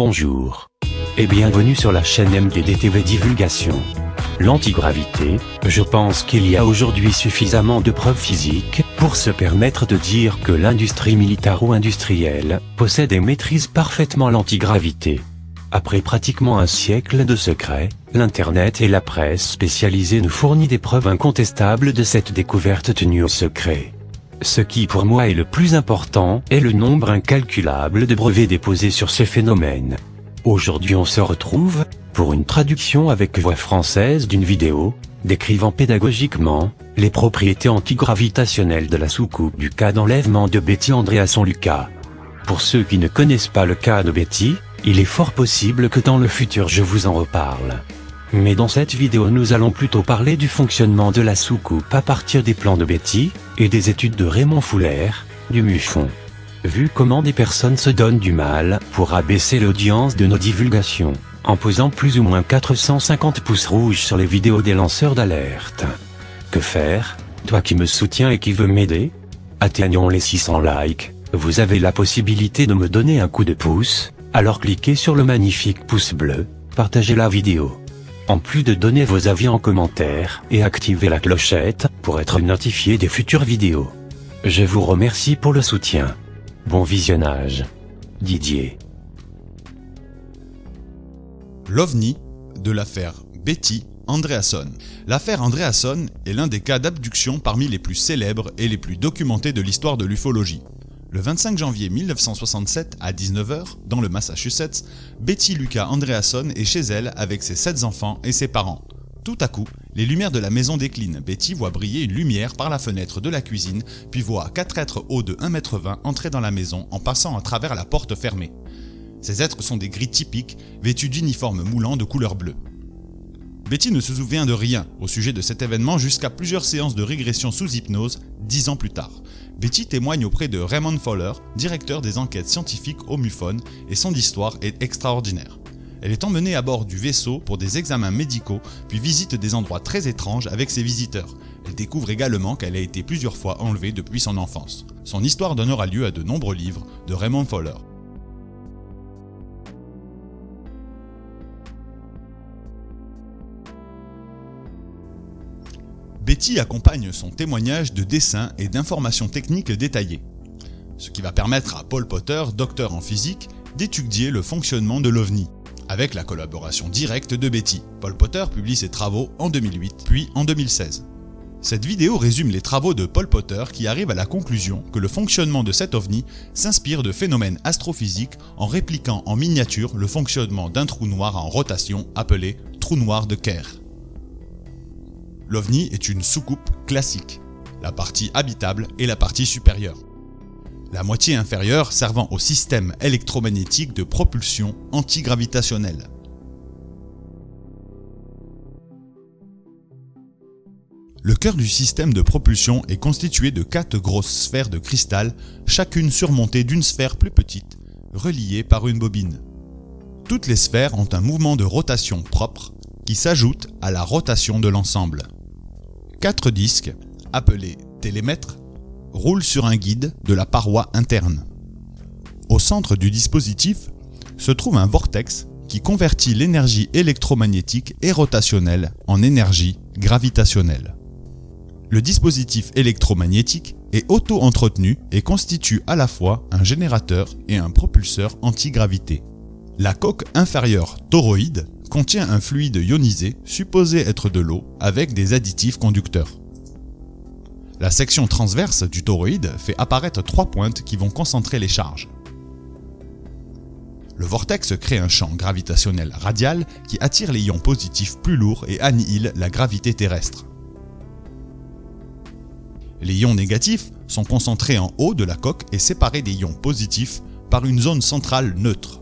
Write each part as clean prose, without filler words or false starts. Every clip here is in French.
Bonjour. Et bienvenue sur la chaîne MDD-TV Divulgation. L'antigravité, je pense qu'il y a aujourd'hui suffisamment de preuves physiques pour se permettre de dire que l'industrie militaro-industrielle possède et maîtrise parfaitement l'antigravité. Après pratiquement un siècle de secrets, l'Internet et la presse spécialisée nous fournit des preuves incontestables de cette découverte tenue au secret. Ce qui pour moi est le plus important est le nombre incalculable de brevets déposés sur ce phénomène. Aujourd'hui on se retrouve, pour une traduction avec voix française d'une vidéo, décrivant pédagogiquement, les propriétés antigravitationnelles de la soucoupe du cas d'enlèvement de Betty Andreasson Lucas. Pour ceux qui ne connaissent pas le cas de Betty, il est fort possible que dans le futur je vous en reparle. Mais dans cette vidéo nous allons plutôt parler du fonctionnement de la soucoupe à partir des plans de Betty, et des études de Raymond Fuller, du MUFON. Vu comment des personnes se donnent du mal pour abaisser l'audience de nos divulgations, en posant plus ou moins 450 pouces rouges sur les vidéos des lanceurs d'alerte. Que faire, toi qui me soutiens et qui veux m'aider? Atteignons les 600 likes, vous avez la possibilité de me donner un coup de pouce, alors cliquez sur le magnifique pouce bleu, partagez la vidéo. En plus de donner vos avis en commentaire et activer la clochette pour être notifié des futures vidéos. Je vous remercie pour le soutien. Bon visionnage. Didier. L'OVNI de l'affaire Betty Andreasson. L'affaire Andreasson est l'un des cas d'abduction parmi les plus célèbres et les plus documentés de l'histoire de l'ufologie. Le 25 janvier 1967 à 19h, dans le Massachusetts, Betty Lucas Andreasson est chez elle avec ses 7 enfants et ses parents. Tout à coup, les lumières de la maison déclinent. Betty voit briller une lumière par la fenêtre de la cuisine, puis voit 4 êtres hauts de 1,20 m entrer dans la maison en passant à travers la porte fermée. Ces êtres sont des gris typiques, vêtus d'uniformes moulants de couleur bleue. Betty ne se souvient de rien au sujet de cet événement jusqu'à plusieurs séances de régression sous hypnose 10 ans plus tard. Betty témoigne auprès de Raymond Fuller, directeur des enquêtes scientifiques au MUFON, et son histoire est extraordinaire. Elle est emmenée à bord du vaisseau pour des examens médicaux, puis visite des endroits très étranges avec ses visiteurs. Elle découvre également qu'elle a été plusieurs fois enlevée depuis son enfance. Son histoire donnera lieu à de nombreux livres de Raymond Fuller. Betty accompagne son témoignage de dessins et d'informations techniques détaillées, ce qui va permettre à Paul Potter, docteur en physique, d'étudier le fonctionnement de l'OVNI, avec la collaboration directe de Betty. Paul Potter publie ses travaux en 2008, puis en 2016. Cette vidéo résume les travaux de Paul Potter qui arrive à la conclusion que le fonctionnement de cet OVNI s'inspire de phénomènes astrophysiques en répliquant en miniature le fonctionnement d'un trou noir en rotation appelé trou noir de Kerr. L'OVNI est une soucoupe classique, la partie habitable et la partie supérieure. La moitié inférieure servant au système électromagnétique de propulsion antigravitationnelle. Le cœur du système de propulsion est constitué de 4 grosses sphères de cristal, chacune surmontée d'une sphère plus petite, reliée par une bobine. Toutes les sphères ont un mouvement de rotation propre qui s'ajoute à la rotation de l'ensemble. 4 disques, appelés télémètres, roulent sur un guide de la paroi interne. Au centre du dispositif se trouve un vortex qui convertit l'énergie électromagnétique et rotationnelle en énergie gravitationnelle. Le dispositif électromagnétique est auto-entretenu et constitue à la fois un générateur et un propulseur antigravité. La coque inférieure toroïde contient un fluide ionisé supposé être de l'eau avec des additifs conducteurs. La section transverse du toroïde fait apparaître 3 pointes qui vont concentrer les charges. Le vortex crée un champ gravitationnel radial qui attire les ions positifs plus lourds et annihile la gravité terrestre. Les ions négatifs sont concentrés en haut de la coque et séparés des ions positifs par une zone centrale neutre.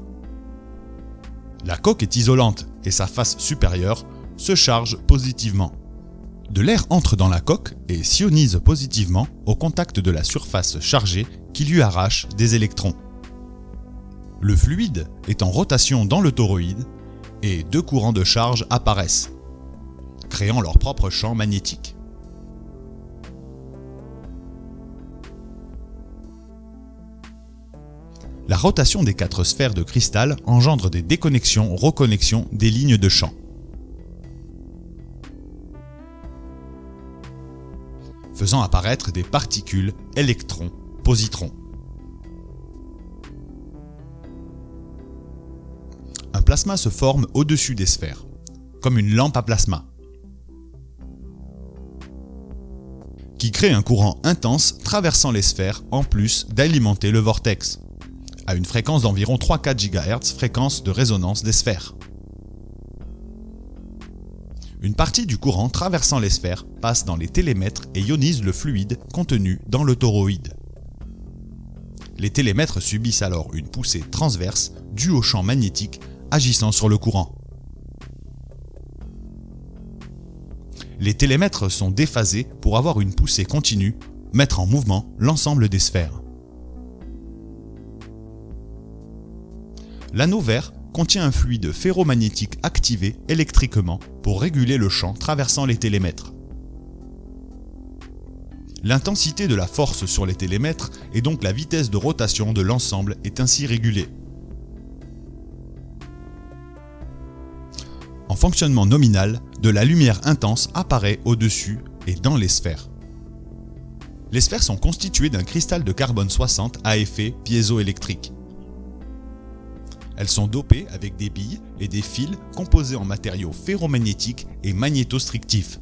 La coque est isolante et sa face supérieure se charge positivement. De l'air entre dans la coque et s'ionise positivement au contact de la surface chargée qui lui arrache des électrons. Le fluide est en rotation dans le toroïde et 2 courants de charge apparaissent, créant leur propre champ magnétique. La rotation des 4 sphères de cristal engendre des déconnexions-reconnexions des lignes de champ. Faisant apparaître des particules électrons-positrons. Un plasma se forme au-dessus des sphères, comme une lampe à plasma, qui crée un courant intense traversant les sphères en plus d'alimenter le vortex, à une fréquence d'environ 3-4 GHz, fréquence de résonance des sphères. Une partie du courant traversant les sphères passe dans les télémètres et ionise le fluide contenu dans le toroïde. Les télémètres subissent alors une poussée transverse due au champ magnétique agissant sur le courant. Les télémètres sont déphasés pour avoir une poussée continue, mettre en mouvement l'ensemble des sphères. L'anneau vert contient un fluide ferromagnétique activé électriquement pour réguler le champ traversant les télémètres. L'intensité de la force sur les télémètres et donc la vitesse de rotation de l'ensemble est ainsi régulée. En fonctionnement nominal, de la lumière intense apparaît au-dessus et dans les sphères. Les sphères sont constituées d'un cristal de carbone 60 à effet piézoélectrique. Elles sont dopées avec des billes et des fils composés en matériaux ferromagnétiques et magnétostrictifs.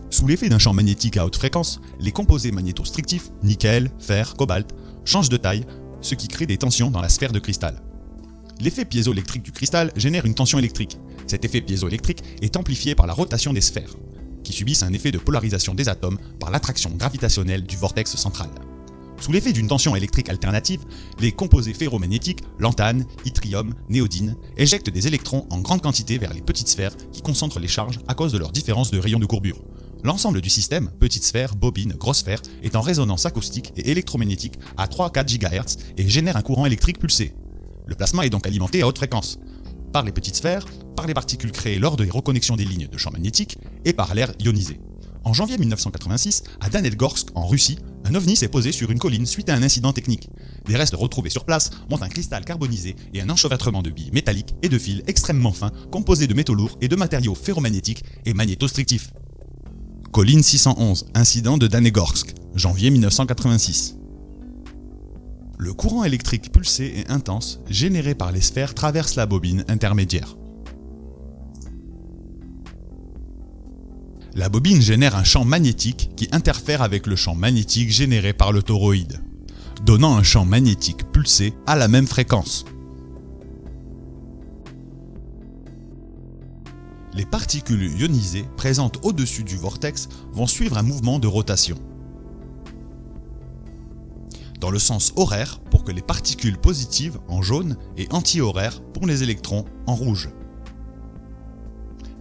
Sous l'effet d'un champ magnétique à haute fréquence, les composés magnétostrictifs, nickel, fer, cobalt, changent de taille, ce qui crée des tensions dans la sphère de cristal. L'effet piézoélectrique du cristal génère une tension électrique. Cet effet piézoélectrique est amplifié par la rotation des sphères, qui subissent un effet de polarisation des atomes par l'attraction gravitationnelle du vortex central. Sous l'effet d'une tension électrique alternative, les composés ferromagnétiques, lantane, yttrium, néodyne, éjectent des électrons en grande quantité vers les petites sphères qui concentrent les charges à cause de leur différence de rayon de courbure. L'ensemble du système, petites sphères, bobines, grosses sphères, est en résonance acoustique et électromagnétique à 3-4 GHz et génère un courant électrique pulsé. Le plasma est donc alimenté à haute fréquence, par les petites sphères, par les particules créées lors de reconnexions des lignes de champ magnétique et par l'air ionisé. En janvier 1986, à Danilgorsk, en Russie, un ovni s'est posé sur une colline suite à un incident technique. Des restes retrouvés sur place montrent un cristal carbonisé et un enchevêtrement de billes métalliques et de fils extrêmement fins composés de métaux lourds et de matériaux ferromagnétiques et magnétostrictifs. Colline 611, incident de Danilgorsk, janvier 1986. Le courant électrique pulsé et intense généré par les sphères traverse la bobine intermédiaire. La bobine génère un champ magnétique qui interfère avec le champ magnétique généré par le toroïde, donnant un champ magnétique pulsé à la même fréquence. Les particules ionisées présentes au-dessus du vortex vont suivre un mouvement de rotation dans le sens horaire pour que les particules positives en jaune et anti-horaire pour les électrons en rouge.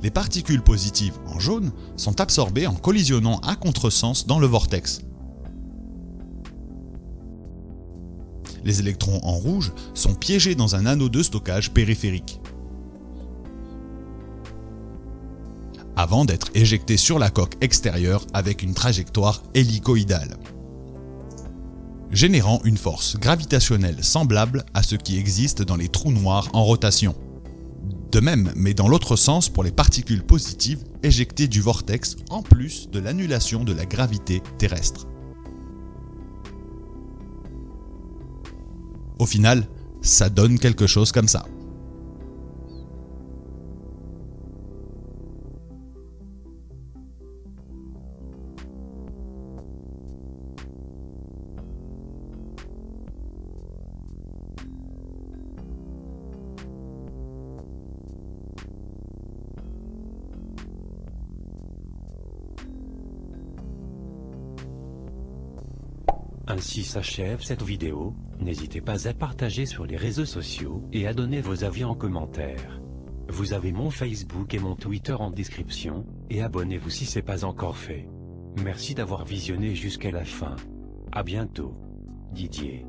Les particules positives en jaune sont absorbées en collisionnant à contresens dans le vortex. Les électrons en rouge sont piégés dans un anneau de stockage périphérique, avant d'être éjectés sur la coque extérieure avec une trajectoire hélicoïdale, générant une force gravitationnelle semblable à ce qui existe dans les trous noirs en rotation. De même, mais dans l'autre sens pour les particules positives éjectées du vortex en plus de l'annulation de la gravité terrestre. Au final, ça donne quelque chose comme ça. Ainsi s'achève cette vidéo, n'hésitez pas à partager sur les réseaux sociaux et à donner vos avis en commentaire. Vous avez mon Facebook et mon Twitter en description, et abonnez-vous si c'est pas encore fait. Merci d'avoir visionné jusqu'à la fin. À bientôt. Didier.